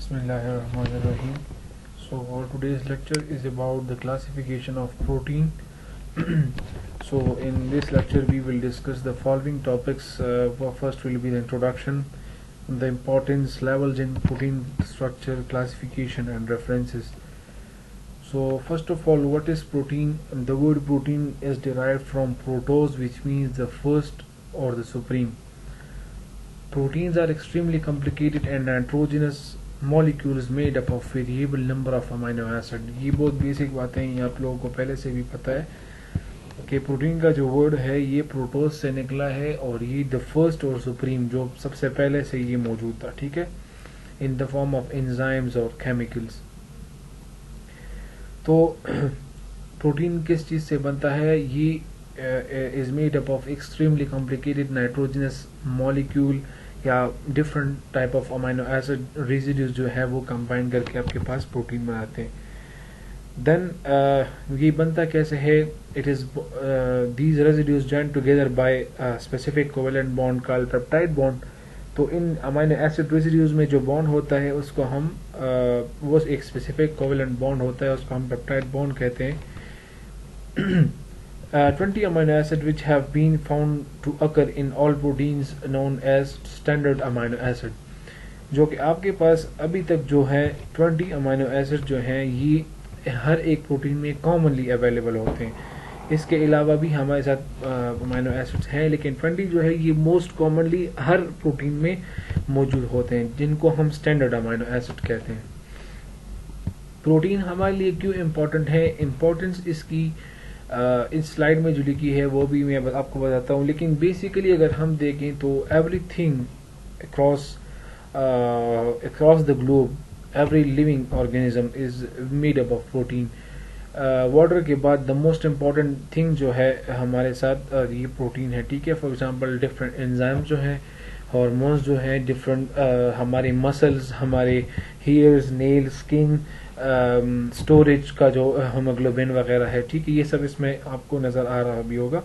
Bismillahirrahmanirrahim. So our today's lecture is about the classification of protein. So in this lecture we will discuss the following topics. First will be the introduction, the importance, levels in protein structure, classification and references. So first of all, what is protein? The word protein is derived from protos, which means the first or the supreme. Proteins are extremely complicated and heterogeneous molecules made up of variable number of amino acid. ये बहुत basic बातें हैं, आप लोगों को पहले से भी पता है कि प्रोटीन का जो वर्ड है ये प्रोटोस से निकला है और ये द फर्स्ट और सुप्रीम जो सबसे पहले से ये मौजूद था, ठीक है, in the form of enzymes और केमिकल्स. तो प्रोटीन किस चीज़ से बनता है? ये is made up of extremely complicated nitrogenous molecule या different type of amino acid residues जो है वो कंबाइन करके आपके पास प्रोटीन बनाते हैं. देन ये बनता कैसे है? It is these residues join together by specific covalent bond called peptide bond. तो इन अमीनो एसिड रेजिड्यूज में जो बॉन्ड होता है उसको हम वो एक स्पेसिफिक कोवेलेंट बॉन्ड होता है, उसको हम पेप्टाइड बॉन्ड कहते हैं. 20 amino acids which have been found to occur in all proteins known as standard amino acid. जो कि आपके पास अभी तक जो है 20 अमीनो एसिड जो हैं ये हर एक प्रोटीन में कॉमनली अवेलेबल होते हैं. इसके अलावा भी हमारे साथ अमीनो एसिड्स हैं, लेकिन 20 जो है ये मोस्ट कॉमनली हर प्रोटीन में मौजूद होते हैं, जिनको हम स्टैंडर्ड अमीनो एसिड कहते हैं. प्रोटीन हमारे लिए क्यों इम्पोर्टेंट है? इम्पोर्टेंस इसकी इस स्लाइड में जो लिखी है वो भी मैं आपको बताता हूँ, लेकिन बेसिकली अगर हम देखें तो everything across the globe, every living organism is made up of protein. Water के बाद द मोस्ट इम्पॉर्टेंट थिंग जो है हमारे साथ ये प्रोटीन है, ठीक है. फॉर एग्जांपल डिफरेंट एंजाइम्स जो हैं, हार्मोन्स जो हैं, डिफरेंट हमारे मसल्स, हमारे हेयर्स, नेल, स्किन, स्टोरेज का जो हीमोग्लोबिन वगैरह है, ठीक है, ये सब इसमें आपको नज़र आ रहा भी होगा.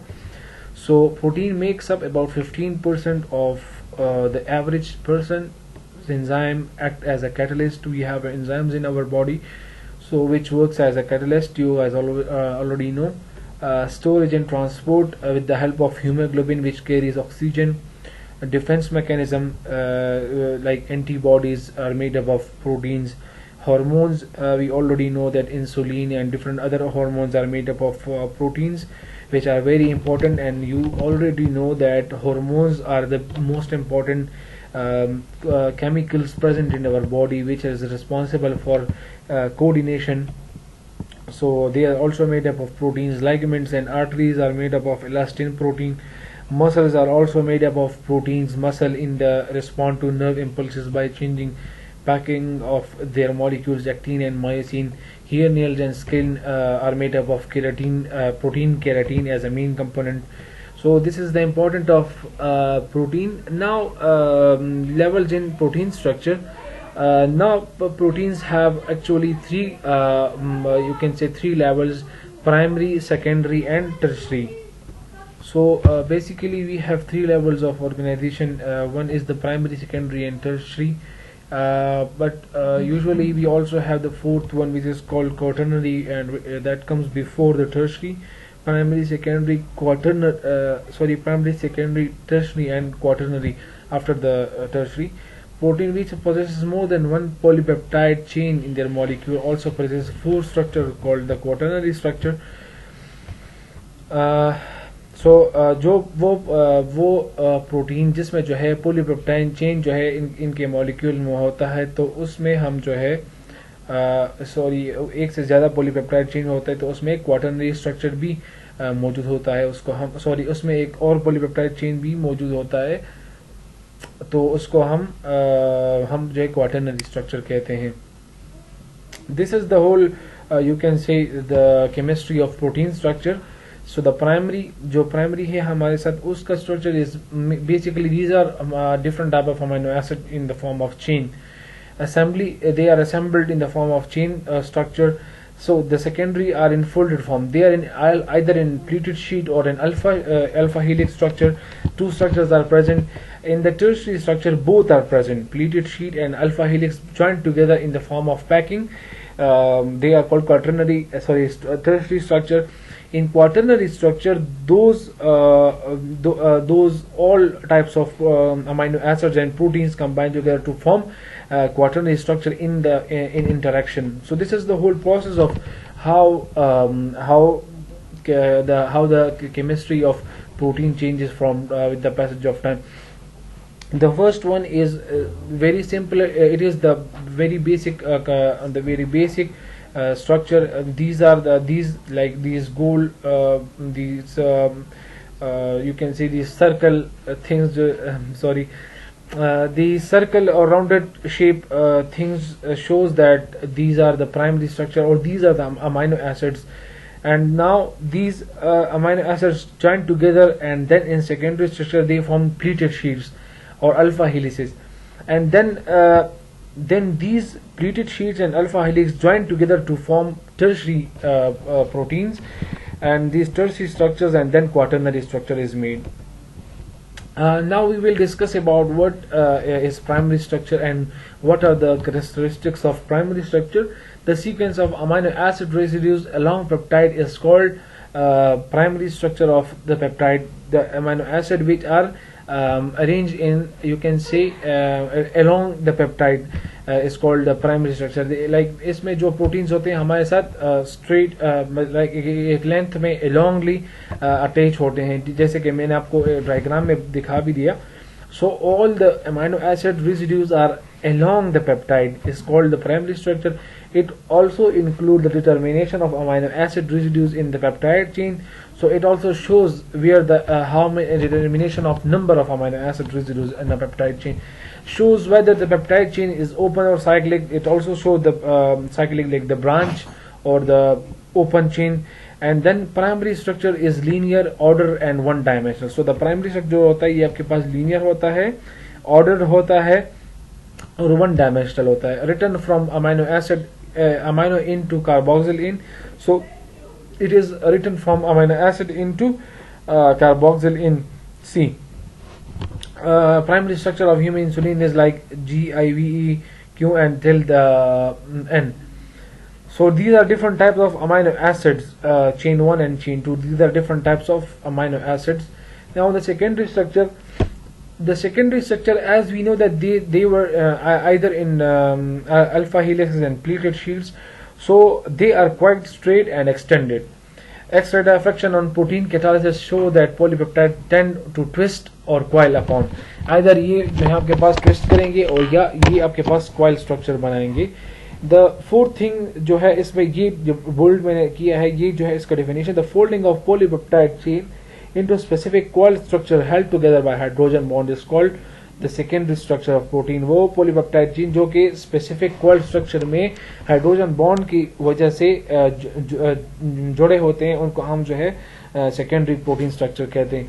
So protein makes up about 15% of the average person. Enzyme act as a catalyst. We have enzymes in our body which works as a catalyst. You guys already know. Storage and transport with the help of hemoglobin, which carries oxygen. A defense mechanism like antibodies are made up of proteins. Hormones, we already know that insulin and different other hormones are made up of proteins, which are very important. And you already know that hormones are the most important chemicals present in our body, which is responsible for coordination. So they are also made up of proteins. Ligaments and arteries are made up of elastin protein. Muscles are also made up of proteins. Muscle in the respond to nerve impulses by changing packing of their molecules, actin and myosin. Hair, nails and skin are made up of keratin, protein keratin as a main component. So this is the importance of protein. Now levels in protein structure. Now proteins have actually three you can say three levels: primary, secondary and tertiary. So basically we have three levels of organization. One is the primary, secondary and tertiary, but usually we also have the fourth one, which is called quaternary, and that comes before the tertiary. Primary, secondary, primary, secondary, tertiary and quaternary after the tertiary. Protein which possesses more than one polypeptide chain in their molecule also possesses four structure called the quaternary structure. जो वो protein जिसमें जो है polypeptide chain जो है इनके molecule में होता है, तो उसमें हम जो है एक से ज़्यादा पॉलीपेप्टाइड चेन होता है तो उसमें एक क्वाटरनरी स्ट्रक्चर भी मौजूद होता है. उसको हम उसमें एक और पॉलीपेप्टाइड चेन भी मौजूद होता है, तो उसको हम जो है क्वाटरनरी स्ट्रक्चर कहते हैं. This is the whole you can say the chemistry of protein structure. So the primary, जो प्राइमरी है हमारे साथ, उसका structure is basically these are different type of amino acid in the form of chain. Assembly, they are assembled in the form of chain structure. So the secondary are in folded form. They are in either in pleated sheet or in alpha helix structure. Two structures are present. In the tertiary structure, both are present. Pleated sheet and alpha helix joined together in the form of packing. They are called tertiary structure. In quaternary structure, those all types of amino acids and proteins combine together to form quaternary structure in interaction. So this is the whole process of how the chemistry of protein changes from with the passage of time. The first one is very simple. It is the very basic structure. These are these gold, these you can see these circle things. The circle or rounded shape things shows that these are the primary structure, or these are the amino acids. And now these amino acids join together, and then in secondary structure they form pleated sheets or alpha helices. And then these pleated sheets and alpha helix join together to form tertiary proteins, and these tertiary structures, and then quaternary structure is made. Now we will discuss about what is primary structure and what are the characteristics of primary structure. The sequence of amino acid residues along peptide is called primary structure of the peptide. The amino acid which are arranged in, you can say, along the peptide is called the primary structure. Like इसमें जो proteins होते हैं हमारे साथ straight like एक length में alongly attach होते हैं, जैसे कि मैंने आपको diagram में दिखा भी दिया. So all the amino acid residues are along the peptide is called the primary structure. It also includes the determination of amino acid residues in the peptide chain. So it also shows where the how many determination of number of amino acid residues in the peptide chain, shows whether the peptide chain is open or cyclic. It also shows the cyclic, like the branch or the open chain. And then primary structure is linear, order and one dimensional. So the primary structure जो होता है ये आपके पास linear होता है, ordered होता है और one dimensional होता है. Written from amino acid amino into carboxyl in. So it is written from amino acid into carboxyl in C. Primary structure of human insulin is like GIVEQ and till the N. So these are different types of amino acids, chain 1 and chain 2. These are different types of amino acids. Now the secondary structure, as we know that they were either in alpha helixes and pleated sheets, so they are quite straight and extended. X-ray diffraction on protein catalysis show that polypeptide tend to twist or coil upon. Either ये जो है आपके पास twist करेंगे और या ये आपके पास coil structure बनाएंगे. The fourth thing जो है इसमें ये जो bold मैंने किया है, ये जो है इसका definition, the folding of polypeptide chain into specific coil structure held together by hydrogen bond is called the secondary structure of protein. वो polypeptide chain जो कि specific coil structure में hydrogen bond की वजह से जुड़े होते हैं, उनको हम जो है secondary protein structure कहते हैं.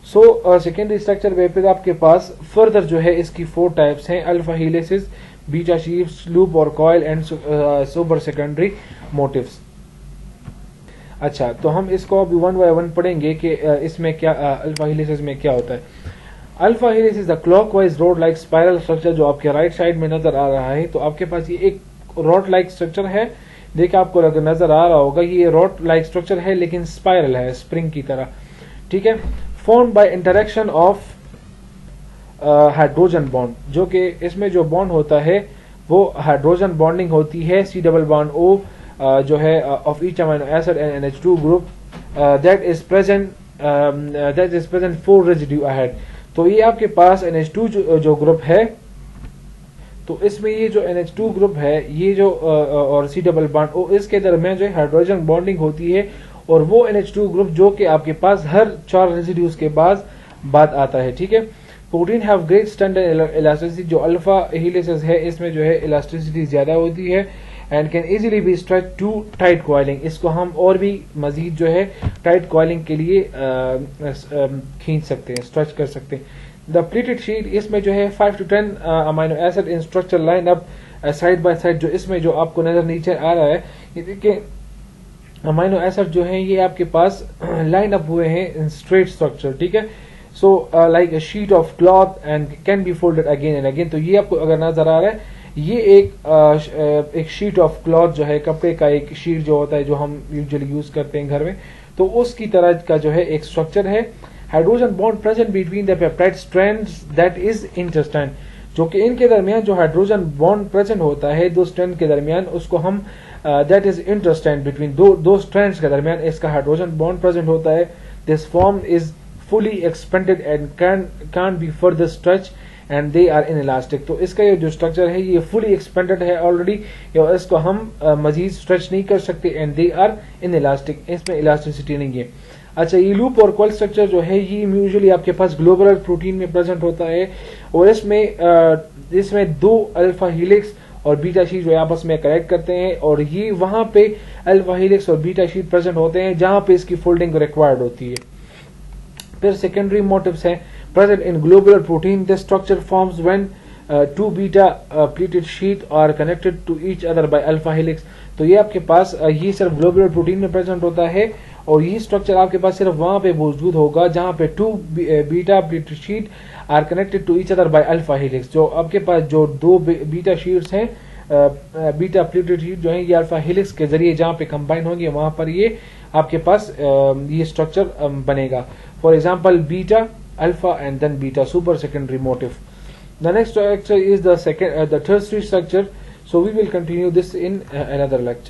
So secondary structure में फिर आपके पास further जो है इसकी 4 types हैं: alpha helices, beta sheaves, loop और coil and super secondary motifs. अच्छा, तो हम इसको अभी 1 by 1 पढ़ेंगे कि इसमें क्या अल्फा हेलिसेस में क्या होता है. Alpha helix is the clockwise rod like spiral structure जो आपके राइट साइड में नजर आ रहा है. तो आपके पास ये एक रोड लाइक स्ट्रक्चर है, देखिए आपको अगर नजर आ रहा होगा ये रोड लाइक स्ट्रक्चर है लेकिन स्पाइरल है, स्प्रिंग की तरह. ठीक है, form by interaction of hydrogen bond, जो कि इसमें जो बॉन्ड होता है वो हाइड्रोजन बॉन्डिंग होती है. सी डबल बॉन्ड ओ जो है of each amino acid and NH2 group that is present 4 residue ahead. तो ये आपके पास NH2 जो ग्रुप है, तो इसमें ये जो NH2 ग्रुप है ये जो और C डबल बॉन्ड O इसके दरमियान जो हाइड्रोजन बॉन्डिंग होती है, और वो NH2 ग्रुप जो कि आपके पास हर 4 रेजिड्यूज के बाद आता है. ठीक है, protein have great standard elasticity. जो अल्फा हेलिसेस है इसमें जो है इलास्टिसिटी ज्यादा होती है and can easily be stretch to tight coiling. इसको हम और भी मजीद जो है टाइट कॉइलिंग के लिए खींच सकते हैं, स्ट्रेच कर सकते हैं. द प्लीटेड शीट, इसमें जो है 5 to 10 amino acid in structure line up side by side जो इसमें जो आपको नजर नीचे आ रहा है, ये देखिए अमाइनो एसिड जो है ये आपके पास लाइन अप हुए हैं इन स्ट्रेट स्ट्रक्चर, ठीक है। So like a sheet of cloth and can be folded again and again. तो ये आपको अगर नजर आ रहा है, ये एक शीट ऑफ क्लॉथ जो है, कपड़े का एक शीट जो होता है जो हम यूजुअली यूज करते हैं घर में, तो उसकी तरह का जो है एक स्ट्रक्चर है। Hydrogen bond present between the peptide strands that is interstrand, जो कि इनके दरमियान जो हाइड्रोजन बॉन्ड प्रेजेंट होता है दो स्ट्रैंड के दरमियान, उसको हम दैट इज इंटरस्टैंड बिटवीन दो स्ट्रैंड्स के दरमियान इसका हाइड्रोजन बॉन्ड प्रेजेंट होता है। This form is fully expanded and can't be further stretched and they are inelastic। तो इसका ये जो स्ट्रक्चर है ये fully expanded है ऑलरेडी, और इसको हम मजीद स्ट्रेच नहीं कर सकते, एंड दे आर inelastic, इसमें इलास्टिसिटी नहीं है। अच्छा, ये लूप और कॉइल स्ट्रक्चर जो है ये यूजुअली आपके पास ग्लोबुलर प्रोटीन में प्रेजेंट होता है, और इसमें दो अल्फा हीलिक्स और बीटा शीट जो आपस में कनेक्ट करते हैं, और ये वहां पे अल्फा हीलिक्स और बीटा शीट प्रेजेंट होते हैं जहां पे इसकी फोल्डिंग रिक्वायर्ड होती है। फिर सेकेंडरी मोटिव्स हैं present in globular protein. This structure forms when two beta pleated sheet are connected to each other by alpha helix. तो ये आपके पास ये सिर्फ ग्लोबुलर प्रोटीन में प्रेजेंट होता है, और ये स्ट्रक्चर आपके पास सिर्फ वहां पे मौजूद होगा जहां पे two beta pleated sheet are connected to each other by alpha helix. जो आपके पास जो दो बीटा शीट्स हैं, बीटा प्लीटेड शीट जो है ये अल्फा हेलिक्स के जरिए जहां पे कंबाइन होंगे वहां पर ये आपके पास ये स्ट्रक्चर बनेगा। For example, beta, alpha, and then beta, super secondary motive. The next structure is the tertiary structure. So we will continue this in another lecture.